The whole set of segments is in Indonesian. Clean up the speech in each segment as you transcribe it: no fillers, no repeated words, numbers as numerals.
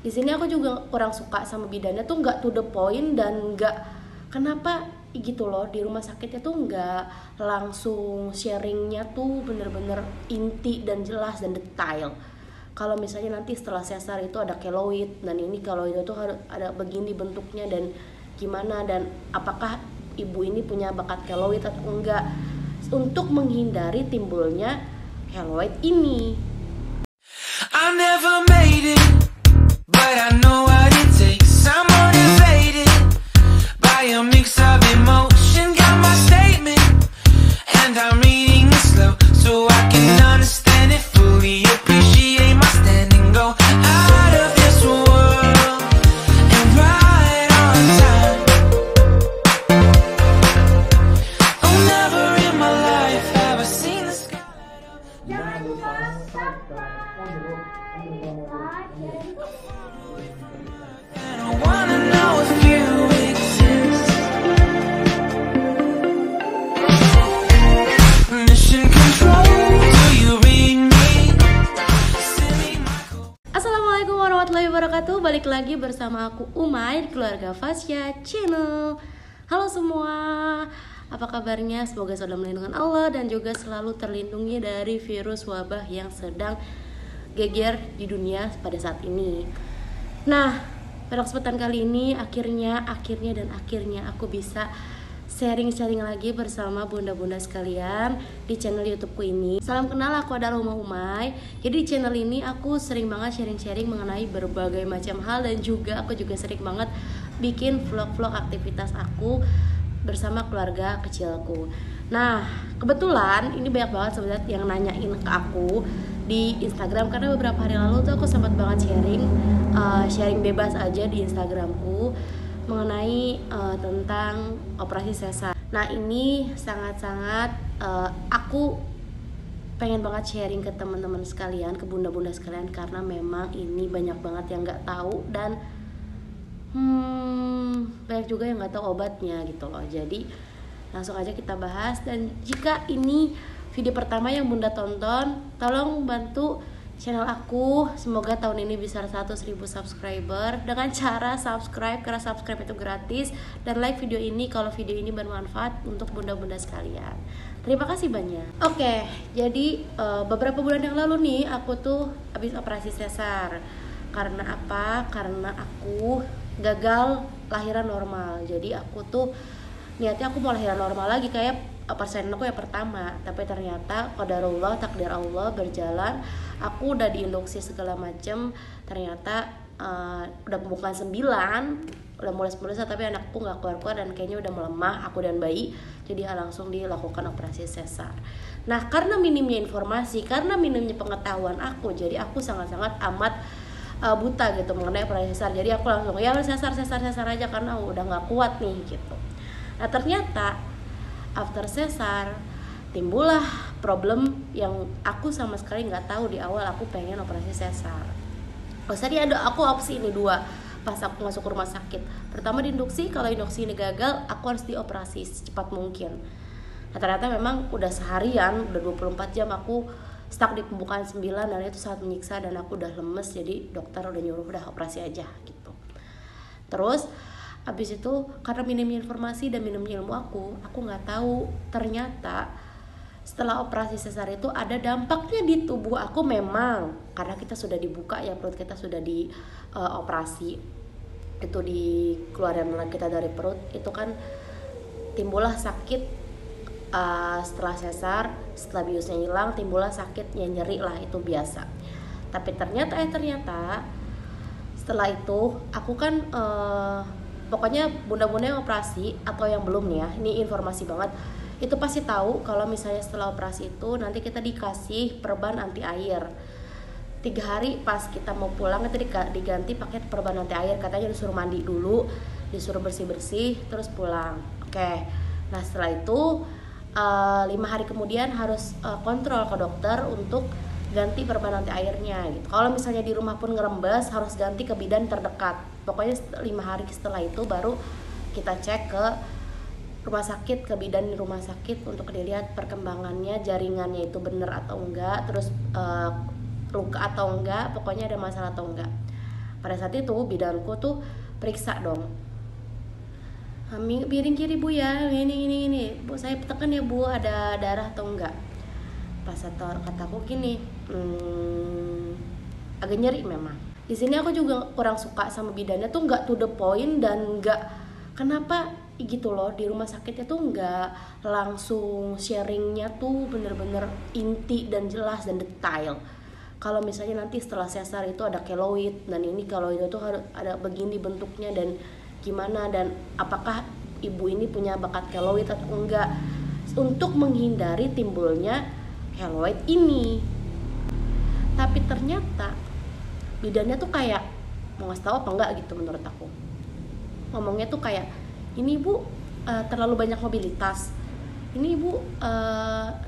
Di sini aku juga kurang suka sama bidannya tuh nggak to the point dan nggak kenapa gitu loh, di rumah sakitnya tuh nggak langsung sharingnya tuh bener-bener inti dan jelas dan detail. Kalau misalnya nanti setelah sesar itu ada keloid dan ini keloid itu harus ada begini bentuknya dan gimana dan apakah ibu ini punya bakat keloid atau enggak, untuk menghindari timbulnya keloid ini. I never made it, but I know what it takes. I'm motivated by a mix of emotion. Got my statement, and I'm reading it slow so I can understand it fully. Appreciate my stand and go out of this world and right on time. Oh, never in my life have I seen the sky. Assalamualaikum warahmatullahi wabarakatuh. Balik lagi bersama aku Umay di Keluarga Fasya Channel. Halo semua, apa kabarnya? Semoga selalu melindungi Allah dan juga selalu terlindungi dari virus wabah yang sedang geger di dunia pada saat ini. Nah, pada kesempatan kali ini akhirnya aku bisa sharing lagi bersama bunda-bunda sekalian di channel YouTubeku ini. Salam kenal, aku adalah Umay. Jadi di channel ini aku sering banget sharing mengenai berbagai macam hal dan juga aku juga sering banget bikin vlog-vlog aktivitas aku bersama keluarga kecilku. Nah, kebetulan ini banyak banget sebenarnya yang nanyain ke aku di Instagram karena beberapa hari lalu tuh aku sempat banget sharing bebas aja di Instagramku mengenai tentang operasi sesar. Nah, ini sangat-sangat aku pengen banget sharing ke teman-teman sekalian, ke bunda-bunda sekalian karena memang ini banyak banget yang nggak tahu dan banyak juga yang nggak tahu obatnya gitu loh. Jadi langsung aja kita bahas, dan jika ini video pertama yang bunda tonton, tolong bantu channel aku. Semoga tahun ini bisa 100.000 subscriber dengan cara subscribe, karena subscribe itu gratis, dan like video ini kalau video ini bermanfaat untuk bunda-bunda sekalian. Terima kasih banyak. Oke, jadi beberapa bulan yang lalu nih aku tuh habis operasi sesar. Karena apa? Karena aku gagal lahiran normal. Jadi aku tuh niatnya aku mau lahiran normal lagi kayak persalinan aku yang pertama, tapi ternyata qadarullah, takdir Allah berjalan. Aku udah diinduksi segala macem, ternyata udah pembukaan 9, udah mulai 10, tapi anakku nggak keluar dan kayaknya udah melemah, aku dan bayi. Jadi langsung dilakukan operasi sesar. Nah, karena minimnya informasi, karena minimnya pengetahuan aku, jadi aku sangat-sangat amat buta gitu mengenai operasi sesar. Jadi aku langsung ya sesar aja karena udah nggak kuat nih gitu. Nah, ternyata after sesar timbullah problem yang aku sama sekali nggak tahu di awal aku pengen operasi sesar. Jadi ada aku opsi ini dua pas aku masuk ke rumah sakit. Pertama diinduksi, kalau induksi ini gagal aku harus dioperasi secepat mungkin. Nah, ternyata memang udah seharian, udah 24 jam aku stuck di pembukaan 9 dan itu sangat menyiksa dan aku udah lemes. Jadi dokter udah nyuruh udah operasi aja gitu. Terus habis itu karena minimnya informasi dan minimnya ilmu aku nggak tahu ternyata setelah operasi sesar itu ada dampaknya di tubuh aku. Memang karena kita sudah dibuka ya, perut kita sudah operasi itu, dikeluarin kita dari perut itu kan timbullah sakit setelah sesar, setelah biusnya hilang timbullah sakitnya, nyeri lah, itu biasa. Tapi ternyata setelah itu aku kan pokoknya bunda-bunda yang operasi atau yang belum nih ya, ini informasi banget, itu pasti tahu kalau misalnya setelah operasi itu nanti kita dikasih perban anti air 3 hari pas kita mau pulang itu diganti pakai perban anti air. Katanya disuruh mandi dulu, disuruh bersih-bersih terus pulang. Oke, nah setelah itu 5 hari kemudian harus kontrol ke dokter untuk ganti perban anti airnya gitu. Kalau misalnya di rumah pun ngerembes harus ganti ke bidan terdekat. Pokoknya 5 hari setelah itu baru kita cek ke rumah sakit, ke bidan di rumah sakit untuk dilihat perkembangannya, jaringannya itu bener atau enggak, terus luka atau enggak, pokoknya ada masalah atau enggak. Pada saat itu bidanku tuh periksa dong, piring kiri bu ya, ini bu, saya tekan ya bu, ada darah atau enggak. Pas kataku gini, agak nyeri memang. Di sini aku juga kurang suka sama bidannya tuh, nggak to the point dan nggak, kenapa gitu loh, di rumah sakitnya tuh nggak langsung sharingnya tuh bener-bener inti dan jelas dan detail. Kalau misalnya nanti setelah sesar itu ada keloid, dan ini kalau itu tuh harus ada begini bentuknya dan gimana, dan apakah ibu ini punya bakat keloid atau enggak, untuk menghindari timbulnya keloid ini. Tapi ternyata bidannya tuh kayak mau ngasih tahu apa enggak gitu menurut aku. Ngomongnya tuh kayak, ini ibu terlalu banyak mobilitas, ini ibu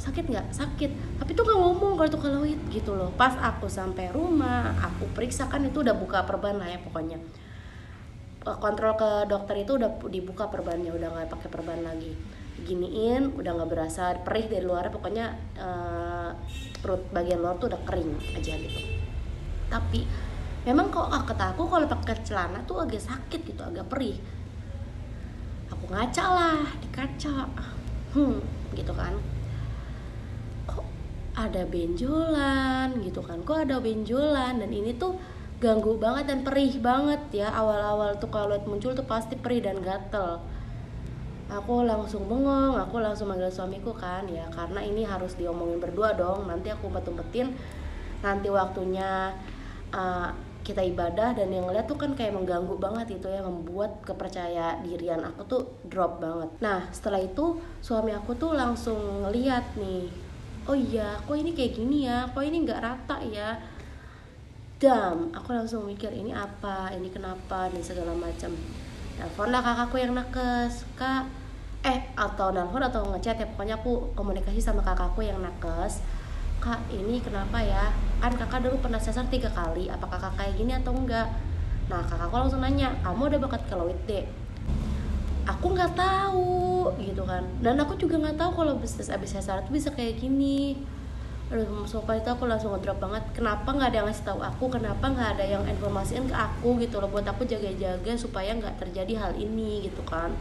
sakit nggak? Sakit, tapi tuh nggak ngomong kalau itu keloid gitu loh. Pas aku sampai rumah, aku periksa, kan itu udah buka perban lah ya pokoknya. Kontrol ke dokter itu udah dibuka perbannya, udah nggak pakai perban lagi, giniin, udah nggak berasa perih dari luar, pokoknya perut bagian luar tuh udah kering aja gitu. Tapi memang kata aku kalau pakai celana tuh agak sakit gitu, agak perih. Aku ngaca lah di kaca, gitu kan, kok ada benjolan gitu kan, dan ini tuh ganggu banget dan perih banget ya. Awal-awal tuh kalau muncul tuh pasti perih dan gatel. Aku langsung bengong, aku langsung manggil suamiku kan ya, karena ini harus diomongin berdua dong. Nanti aku umpet-umpetin, nanti waktunya kita ibadah dan yang ngeliat tuh kan kayak mengganggu banget itu ya, membuat kepercayaan dirian aku tuh drop banget. Nah setelah itu suami aku tuh langsung ngeliat nih, oh iya kok ini kayak gini ya, kok ini nggak rata ya. Aku langsung mikir, ini apa, ini kenapa, dan segala macam. Telepon lah kakakku yang nakes, kak, atau nelfon atau ngechat ya, pokoknya aku komunikasi sama kakakku yang nakes. Kak, ini kenapa ya, kan kakak dulu pernah sesar 3 kali, apakah kakak kayak gini atau enggak? Nah kakakku langsung nanya, kamu ada bakat keloid deh? Aku nggak tahu gitu kan, dan aku juga nggak tahu kalau abis sesar itu bisa kayak gini. Soalnya itu aku langsung ngedrop banget, kenapa nggak ada yang ngasih tahu aku, kenapa nggak ada yang informasiin ke aku gitu loh, buat aku jaga-jaga supaya nggak terjadi hal ini gitu kan.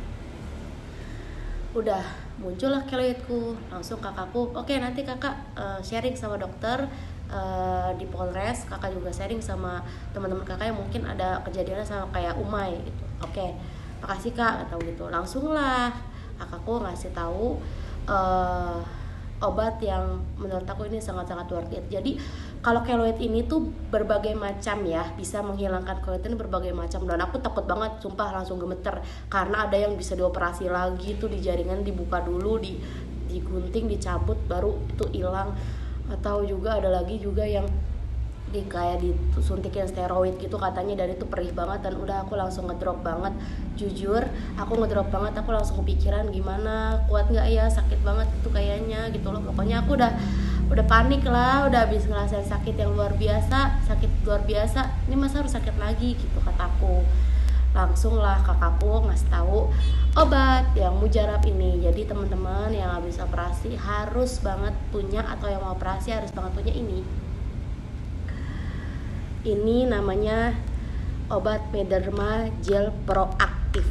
Udah muncullah keloidku, langsung kakakku, oke, nanti kakak sharing sama dokter di Polres, kakak juga sharing sama teman-teman kakak yang mungkin ada kejadiannya sama kayak Umay gitu. Oke, makasih kak, atau gitu. Langsung lah kakakku ngasih tahu obat yang menurut aku ini sangat-sangat worth it. Jadi kalau keloid ini tuh berbagai macam ya, bisa menghilangkan keloid ini berbagai macam, dan aku takut banget, sumpah langsung gemeter, karena ada yang bisa dioperasi lagi tuh, di jaringan dibuka dulu, digunting, dicabut baru itu hilang, atau juga ada lagi juga yang kayak disuntikin steroid gitu katanya, dan itu perih banget. Dan udah aku langsung ngedrop banget, jujur aku ngedrop banget. Aku langsung kepikiran, gimana, kuat nggak ya, sakit banget itu kayaknya gitu loh. Pokoknya aku udah panik lah, udah habis ngerasain sakit yang luar biasa, ini masa harus sakit lagi gitu kataku. Langsung lah kakakku ngasih tahu obat yang mujarab ini. Jadi teman-teman yang habis operasi harus banget punya, atau yang mau operasi harus banget punya ini. Ini namanya obat Mederma Gel Proaktif.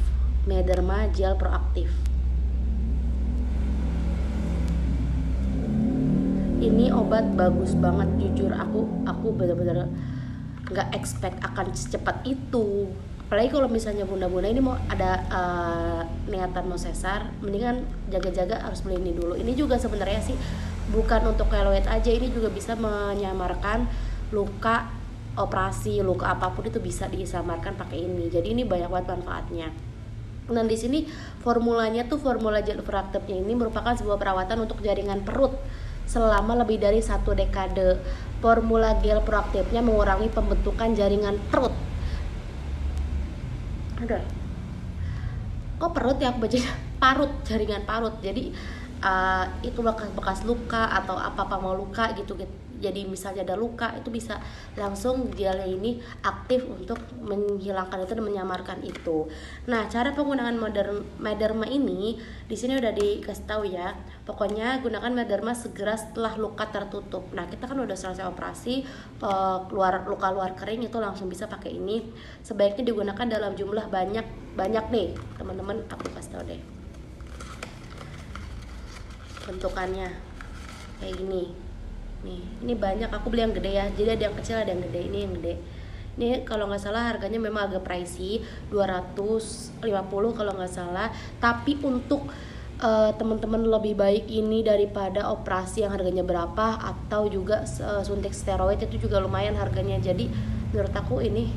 Ini obat bagus banget, jujur aku bener-bener nggak expect akan secepat itu. Apalagi kalau misalnya bunda-bunda ini mau ada niatan mau sesar, mendingan jaga-jaga harus beli ini dulu. Ini juga sebenarnya sih bukan untuk keloid aja, ini juga bisa menyamarkan luka operasi, luka apapun itu bisa disamarkan pakai ini. Jadi ini banyak banget manfaatnya. Dan di sini formulanya tuh, formula gel proaktifnya ini merupakan sebuah perawatan untuk jaringan perut selama lebih dari 1 dekade. Formula gel proaktifnya mengurangi pembentukan jaringan perut. Aduh, kok perut ya, aku bacanya parut, jaringan parut. Jadi itu bekas luka atau apa mau luka gitu jadi misalnya ada luka itu bisa langsung gelnya ini aktif untuk menghilangkan itu dan menyamarkan itu. Nah, cara penggunaan Mederma ini di sini udah dikasih tahu ya. Pokoknya gunakan Mederma segera setelah luka tertutup. Nah, kita kan udah selesai operasi, luka luar kering itu langsung bisa pakai ini. Sebaiknya digunakan dalam jumlah banyak nih, teman-teman. Aku kasih tahu deh. Bentukannya kayak gini nih, ini banyak, aku beli yang gede ya, jadi ada yang kecil ada yang gede. Ini yang gede, ini kalau nggak salah harganya memang agak pricey, 250 kalau nggak salah, tapi untuk teman-teman lebih baik ini daripada operasi yang harganya berapa, atau juga suntik steroid itu juga lumayan harganya. Jadi menurut aku ini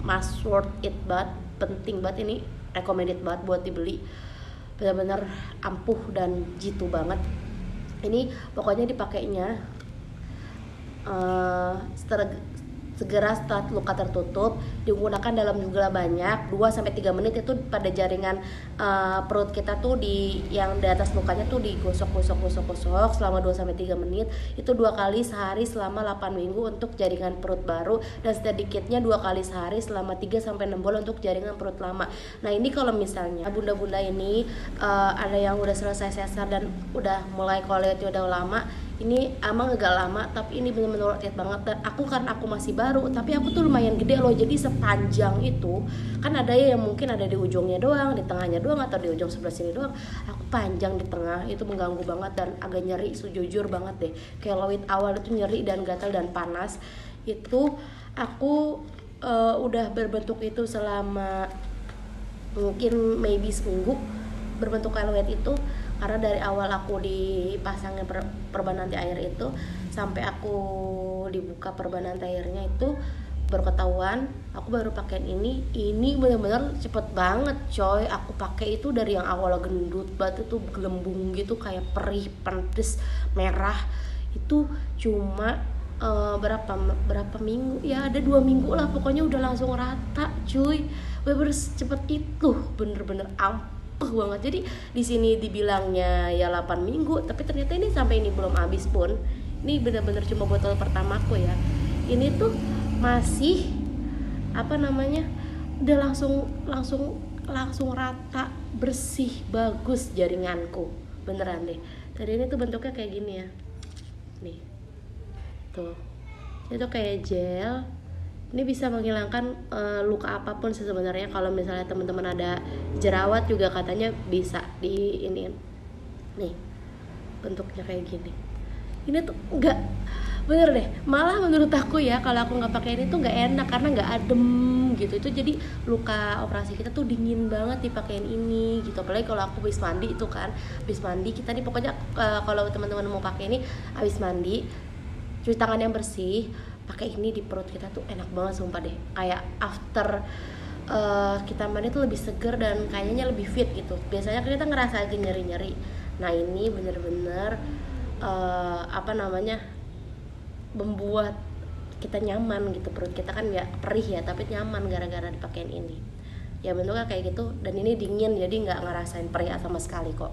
must worth it banget, penting banget, ini recommended banget buat dibeli, benar-benar ampuh dan jitu banget. Ini pokoknya dipakainya segera setelah luka tertutup, digunakan dalam jumlah banyak 2-3 menit itu pada jaringan perut kita tuh, di yang di atas lukanya tuh digosok selama 2-3 menit. Itu 2 kali sehari selama 8 minggu untuk jaringan perut baru, dan sedikitnya 2 kali sehari selama 3-6 bulan untuk jaringan perut lama. Nah, ini kalau misalnya bunda-bunda ini ada yang udah selesai sesar dan udah mulai koleotnya udah lama, ini emang agak lama, tapi ini benar-benar worth it banget. Dan karena aku masih baru, tapi aku tuh lumayan gede loh, jadi sepanjang itu kan ada ya yang mungkin ada di ujungnya doang, di tengahnya doang, atau di ujung sebelah sini doang. Aku panjang di tengah, itu mengganggu banget dan agak nyeri, jujur banget deh. Keloid awal itu nyeri dan gatal dan panas. Itu aku udah berbentuk itu selama mungkin maybe seminggu, berbentuk keloid itu. Karena dari awal aku dipasangin perban anti air itu sampai aku dibuka perban anti airnya itu baru ketahuan. Aku baru pakai ini benar-benar cepet banget coy. Aku pakai itu dari yang awal gendut banget itu gelembung gitu, kayak perih, pedes, merah, itu cuma berapa minggu ya, ada 2 minggu lah pokoknya udah langsung rata cuy. Bener-bener cepet itu, bener-bener banget. Jadi di sini dibilangnya ya 8 minggu, tapi ternyata ini sampai ini belum habis pun. Ini benar-benar cuma botol pertamaku ya. Ini tuh masih udah langsung rata, bersih, bagus jaringanku. Beneran deh. Tadi ini tuh bentuknya kayak gini ya. Nih. Tuh. Itu kayak gel. Ini bisa menghilangkan luka apapun sih sebenarnya. Kalau misalnya teman-teman ada jerawat juga katanya bisa di ini. Nih, bentuknya kayak gini. Ini tuh enggak, bener deh. Malah menurut aku ya, kalau aku nggak pakai ini tuh nggak enak karena nggak adem gitu. Itu jadi luka operasi kita tuh dingin banget dipakein ini gitu. Apalagi kalau aku habis mandi itu kan, habis mandi kita nih pokoknya kalau teman-teman mau pakai ini habis mandi, cuci tangan yang bersih, pakai ini di perut kita tuh enak banget sumpah deh. Kayak after kita mandi tuh lebih seger dan kayaknya lebih fit gitu. Biasanya kita ngerasa agak nyeri-nyeri. Nah, ini bener-bener membuat kita nyaman gitu. Perut kita kan nggak perih ya, tapi nyaman gara-gara dipakein ini. Ya bentuknya kayak gitu, dan ini dingin jadi nggak ngerasain perih sama sekali kok.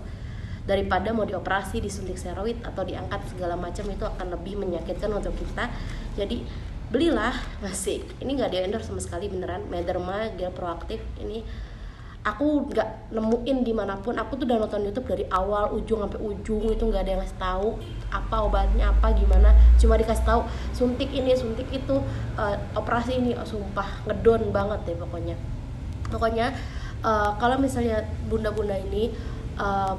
Daripada mau dioperasi, disuntik steroid atau diangkat segala macam, itu akan lebih menyakitkan untuk kita. Jadi belilah, masih ini nggak di endorse sama sekali beneran. Mederma gel proaktif ini aku nggak nemuin dimanapun. Aku tuh udah nonton YouTube dari awal ujung sampai ujung, itu nggak ada yang ngasih tahu apa obatnya apa gimana, cuma dikasih tahu suntik ini suntik itu, operasi ini. Sumpah ngedon banget deh pokoknya kalau misalnya bunda-bunda ini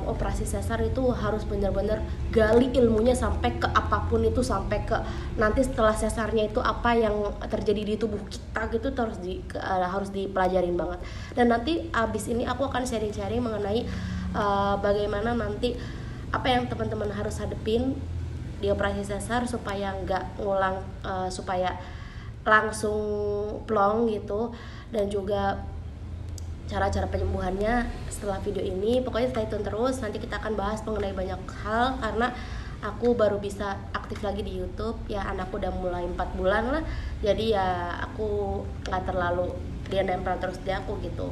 operasi sesar itu harus benar-benar gali ilmunya sampai ke apapun itu, sampai ke nanti setelah sesarnya itu apa yang terjadi di tubuh kita gitu, harus dipelajarin banget. Dan nanti abis ini aku akan sharing-sharing mengenai bagaimana nanti apa yang teman-teman harus hadepin di operasi sesar supaya nggak ngulang, supaya langsung plong gitu, dan juga cara-cara penyembuhannya setelah video ini. Pokoknya stay tune terus, nanti kita akan bahas mengenai banyak hal karena aku baru bisa aktif lagi di YouTube ya. Anakku udah mulai 4 bulan lah, jadi ya aku nggak terlalu dia nempel terus di aku gitu.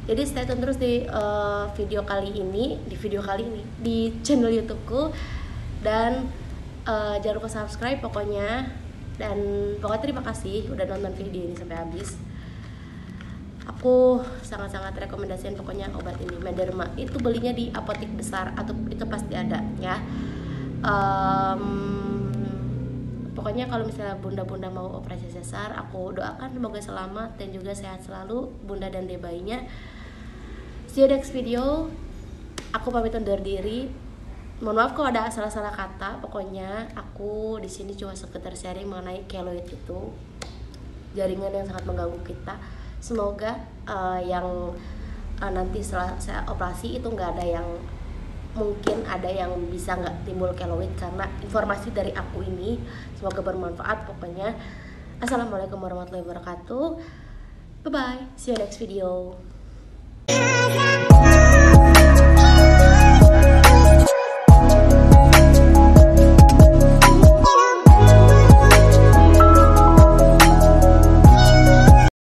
Jadi stay tune terus di video kali ini di channel YouTubeku. Dan Jangan lupa subscribe pokoknya. Dan pokoknya terima kasih udah nonton video ini sampai habis. Aku sangat-sangat rekomendasiin pokoknya obat ini, Mederma. Itu belinya di apotek besar atau itu pasti ada ya. Pokoknya kalau misalnya bunda-bunda mau operasi sesar, aku doakan semoga selamat dan juga sehat selalu bunda dan bayinya. See you next video. Aku pamit undur diri. Mohon maaf kalau ada salah-salah kata. Pokoknya aku di sini cuma sekedar sharing mengenai keloid itu, jaringan yang sangat mengganggu kita. Semoga yang nanti setelah saya operasi itu nggak ada yang, mungkin ada yang bisa nggak timbul keloid karena informasi dari aku ini. Semoga bermanfaat pokoknya. Assalamualaikum warahmatullahi wabarakatuh. Bye bye. See you next video.